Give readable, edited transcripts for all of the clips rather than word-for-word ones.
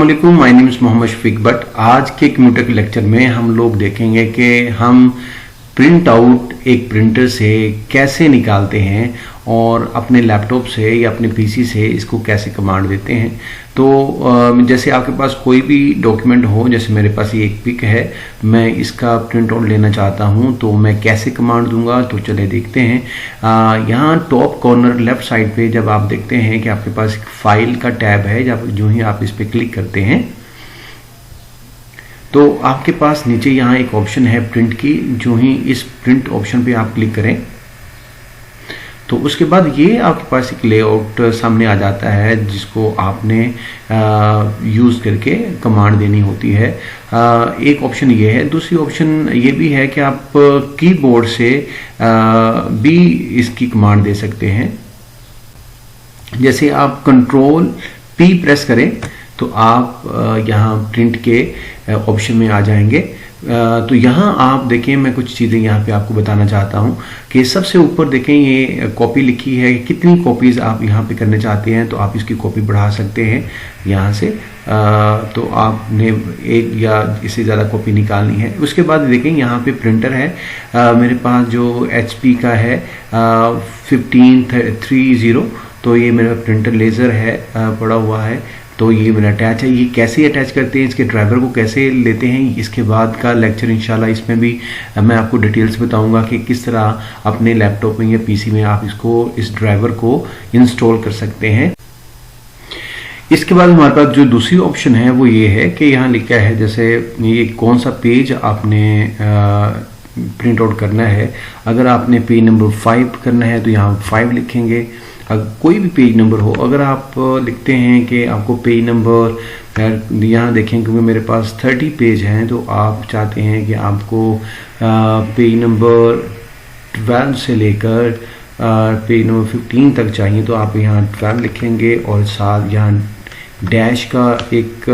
अस्सलामुअलैकुम, my name is Mohammad Shafiq Bhat. आज के कंप्यूटर के लेक्चर में हम लोग देखेंगे कि हम प्रिंट आउट एक प्रिंटर से कैसे निकालते हैं और अपने लैपटॉप से या अपने पीसी से इसको कैसे कमांड देते हैं। तो जैसे आपके पास कोई भी डॉक्यूमेंट हो, जैसे मेरे पास ये एक पिक है, मैं इसका प्रिंट आउट लेना चाहता हूं तो मैं कैसे कमांड दूंगा, तो चले देखते हैं। यहाँ टॉप कॉर्नर लेफ्ट साइड पे जब आप देखते हैं कि आपके पास एक फाइल का टैब है, जब जो ही आप इस पर क्लिक करते हैं तो आपके पास नीचे यहाँ एक ऑप्शन है प्रिंट की। जो ही इस प्रिंट ऑप्शन पे आप क्लिक करें तो उसके बाद ये आपके पास एक लेआउट सामने आ जाता है जिसको आपने यूज़ करके कमांड देनी होती है। एक ऑप्शन ये है। दूसरी ऑप्शन ये भी है कि आप कीबोर्ड से भी इसकी कमांड दे सकते हैं। जैसे आप कंट्रोल पी प्रेस करें तो आप यहाँ प्रिंट के ऑप्शन में आ जाएंगे। तो यहाँ आप देखें, मैं कुछ चीज़ें यहाँ पे आपको बताना चाहता हूँ कि सबसे ऊपर देखें ये कॉपी लिखी है, कितनी कॉपीज़ आप यहाँ पे करना चाहते हैं तो आप इसकी कॉपी बढ़ा सकते हैं यहाँ से। तो आपने एक या इससे ज़्यादा कॉपी निकालनी है। उसके बाद देखें यहाँ पे प्रिंटर है। मेरे पास जो HP का है 1530, तो ये मेरा प्रिंटर लेज़र है पड़ा हुआ है, तो ये मेरा अटैच है। ये कैसे अटैच करते हैं, इसके ड्राइवर को कैसे लेते हैं, इसके बाद का लेक्चर इंशाल्लाह इसमें भी मैं आपको डिटेल्स बताऊंगा कि किस तरह अपने लैपटॉप में या पीसी में आप इस ड्राइवर को इंस्टॉल कर सकते हैं। इसके बाद हमारे पास जो दूसरी ऑप्शन है वो ये है कि यहाँ लिखा है जैसे ये कौन सा पेज आपने प्रिंट आउट करना है। अगर आपने पेज नंबर 5 करना है तो यहाँ 5 लिखेंगे। अगर कोई भी पेज नंबर हो, अगर आप लिखते हैं कि आपको पेज नंबर, यहाँ देखें क्योंकि मेरे पास 30 पेज हैं, तो आप चाहते हैं कि आपको पेज नंबर 12 से लेकर पेज नंबर 15 तक चाहिए, तो आप यहाँ 12 लिखेंगे और साथ यहाँ डैश का एक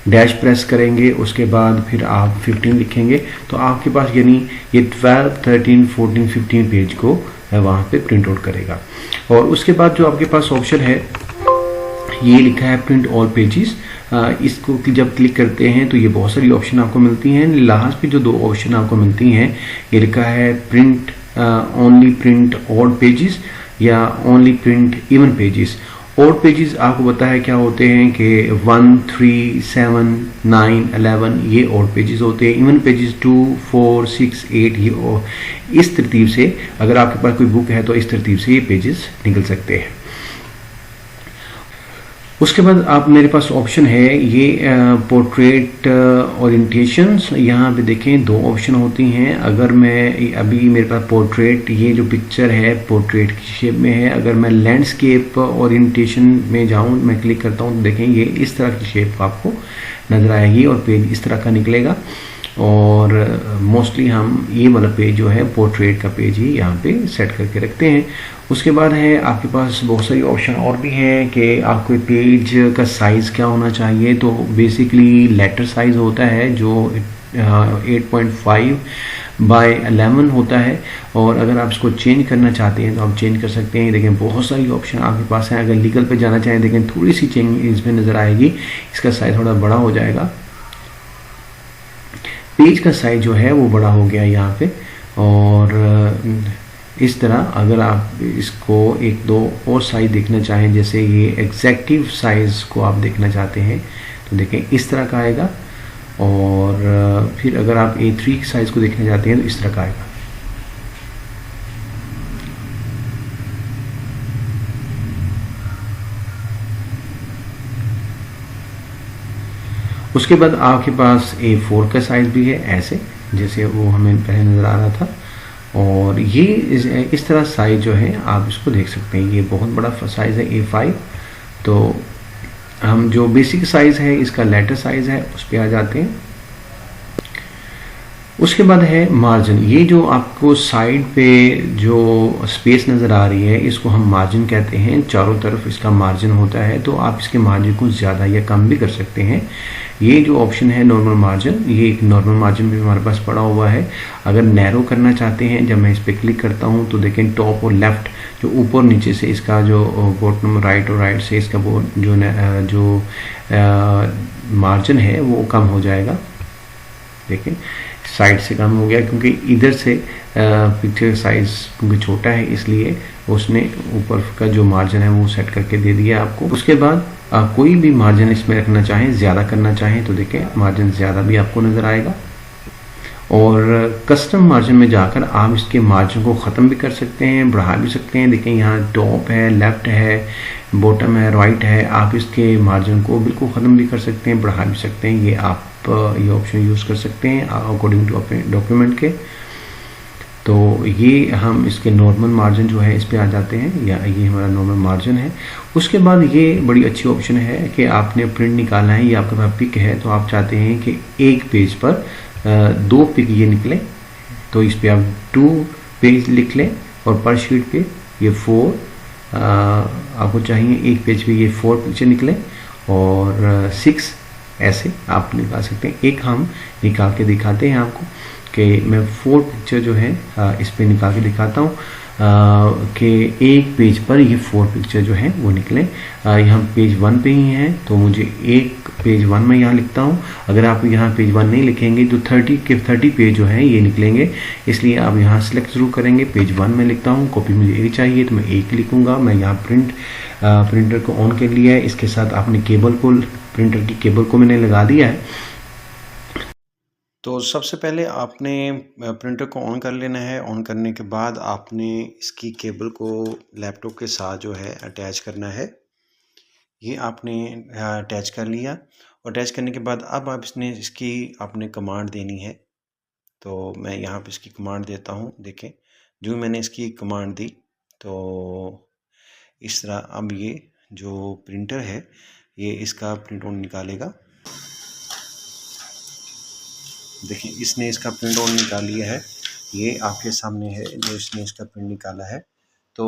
डैश प्रेस करेंगे। उसके बाद फिर आप 15 लिखेंगे, तो आपके पास यानी ये 12, 13, 14, 15 पेज को वहाँ पे प्रिंट आउट करेगा। और उसके बाद जो आपके पास ऑप्शन है ये लिखा है प्रिंट ऑल पेजेस। इसको जब क्लिक करते हैं तो ये बहुत सारी ऑप्शन आपको मिलती हैं। लास्ट पे जो 2 ऑप्शन आपको मिलती हैं, ये लिखा है print only print odd pages या only print even pages. Odd pages आपको पता है क्या होते हैं कि 1, 3, 7, 9, 11 ये ऑड पेजेस होते हैं। इवन पेजेस 2, 4, 6, 8 ये इस तरतीब से, अगर आपके पास कोई बुक है तो इस तरतीब से ये पेजेस निकल सकते हैं। उसके बाद आप मेरे पास ऑप्शन है ये पोर्ट्रेट ओरिएंटेशंस। यहाँ पे देखें 2 ऑप्शन होती हैं। अगर मैं अभी मेरे पास पोर्ट्रेट, ये जो पिक्चर है पोर्ट्रेट की शेप में है। अगर मैं लैंडस्केप ओरिएंटेशन में जाऊँ, मैं क्लिक करता हूँ तो देखें ये इस तरह की शेप आपको नज़र आएगी और पेज इस तरह का निकलेगा। और मोस्टली हम ये वाला पेज जो है पोर्ट्रेट का पेज ही यहाँ पे सेट करके रखते हैं। उसके बाद है आपके पास बहुत सारी ऑप्शन और भी हैं कि आपको पेज का साइज़ क्या होना चाहिए। तो बेसिकली लेटर साइज़ होता है जो 8.5 बाय 11 होता है, और अगर आप इसको चेंज करना चाहते हैं तो आप चेंज कर सकते हैं। देखें बहुत सारी ऑप्शन आपके पास हैं। अगर लीगल पे जाना चाहें, देखें थोड़ी सी चेंज इसमें नज़र आएगी, इसका साइज़ थोड़ा बड़ा हो जाएगा। पेज का साइज जो है वो बड़ा हो गया यहाँ पे। और इस तरह अगर आप इसको 1-2 और साइज देखना चाहें, जैसे ये एग्जैक्टिव साइज को आप देखना चाहते हैं तो देखें इस तरह का आएगा। और फिर अगर आप A3 साइज को देखना चाहते हैं तो इस तरह का आएगा। उसके बाद आपके पास A4 का साइज़ भी है, ऐसे जैसे वो हमें पहले नज़र आ रहा था। और ये इस तरह साइज़ जो है आप इसको देख सकते हैं। ये बहुत बड़ा साइज़ है A5। तो हम जो बेसिक साइज़ है इसका लेटर साइज़ है उस पर आ जाते हैं। उसके बाद है मार्जिन। ये जो आपको साइड पे जो स्पेस नज़र आ रही है इसको हम मार्जिन कहते हैं। चारों तरफ इसका मार्जिन होता है, तो आप इसके मार्जिन को ज़्यादा या कम भी कर सकते हैं। ये जो ऑप्शन है नॉर्मल मार्जिन, ये एक नॉर्मल मार्जिन भी हमारे पास पड़ा हुआ है। अगर नैरो करना चाहते हैं, जब मैं इस पर क्लिक करता हूँ तो देखें टॉप और लेफ्ट जो ऊपर नीचे से इसका जो बॉटम राइट और राइट से इसका जो मार्जिन है वो कम हो जाएगा। देखें साइड से कम हो गया क्योंकि इधर से पिक्चर साइज क्योंकि छोटा है इसलिए उसने ऊपर का जो मार्जिन है वो सेट करके दे दिया आपको। उसके बाद कोई भी मार्जिन इसमें रखना चाहें, ज़्यादा करना चाहें तो देखें मार्जिन ज़्यादा भी आपको नज़र आएगा। और कस्टम मार्जिन में जाकर आप इसके मार्जिन को ख़त्म भी कर सकते हैं, बढ़ा भी सकते हैं। देखें यहाँ टॉप है, लेफ़्ट है, बॉटम है, राइट है। आप इसके मार्जिन को बिल्कुल ख़त्म भी कर सकते हैं, बढ़ा भी सकते हैं। ये आप ये ऑप्शन यूज़ कर सकते हैं अकॉर्डिंग टू अपने डॉक्यूमेंट के। तो ये हम इसके नॉर्मल मार्जिन जो है इस पे आ जाते हैं, या ये हमारा नॉर्मल मार्जिन है। उसके बाद ये बड़ी अच्छी ऑप्शन है कि आपने प्रिंट निकालना है, ये आपके पास पिक है तो आप चाहते हैं कि एक पेज पर दो पिक ये निकले, तो इस पे आप 2 पेज लिख लें और पर शीट पे ये 4 आपको चाहिए। एक पेज पे ये 4 पिक्चर निकले और 6 ऐसे आप निकाल सकते हैं। एक हम निकाल के दिखाते हैं आपको कि मैं 4 पिक्चर जो है इस पे निकाल के दिखाता हूँ कि एक पेज पर ये 4 पिक्चर जो है वो निकले। यहाँ पेज 1 पे ही हैं तो मुझे एक पेज 1 में यहाँ लिखता हूँ। अगर आप यहाँ पेज 1 नहीं लिखेंगे तो 30 पेज जो है ये निकलेंगे, इसलिए आप यहाँ सेलेक्ट जरूर करेंगे। पेज 1 में लिखता हूँ, कॉपी मुझे एक चाहिए तो मैं एक लिखूँगा। मैं यहाँ प्रिंटर को ऑन कर लिया है, इसके साथ आपने प्रिंटर की केबल को मैंने लगा दिया है। तो सबसे पहले आपने प्रिंटर को ऑन कर लेना है। ऑन करने के बाद आपने इसकी केबल को लैपटॉप के साथ जो है अटैच करना है। ये आपने अटैच कर लिया और अटैच करने के बाद अब आप इसकी आपने कमांड देनी है। तो मैं यहाँ पे इसकी कमांड देता हूँ। देखें जो मैंने इसकी कमांड दी तो इस तरह अब ये जो प्रिंटर है ये इसका प्रिंट आउट निकालेगा। देखिए इसने इसका प्रिंट आउट निकाल लिया है, ये आपके सामने है जो इसने इसका प्रिंट निकाला है। तो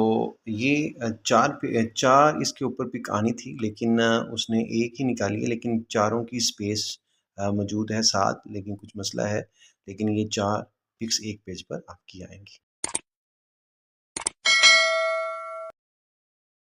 ये चार इसके ऊपर पिक आनी थी लेकिन उसने एक ही निकाली है, लेकिन चारों की स्पेस मौजूद है 7, लेकिन कुछ मसला है, लेकिन ये 4 पिक्स एक पेज पर आपकी आएंगी।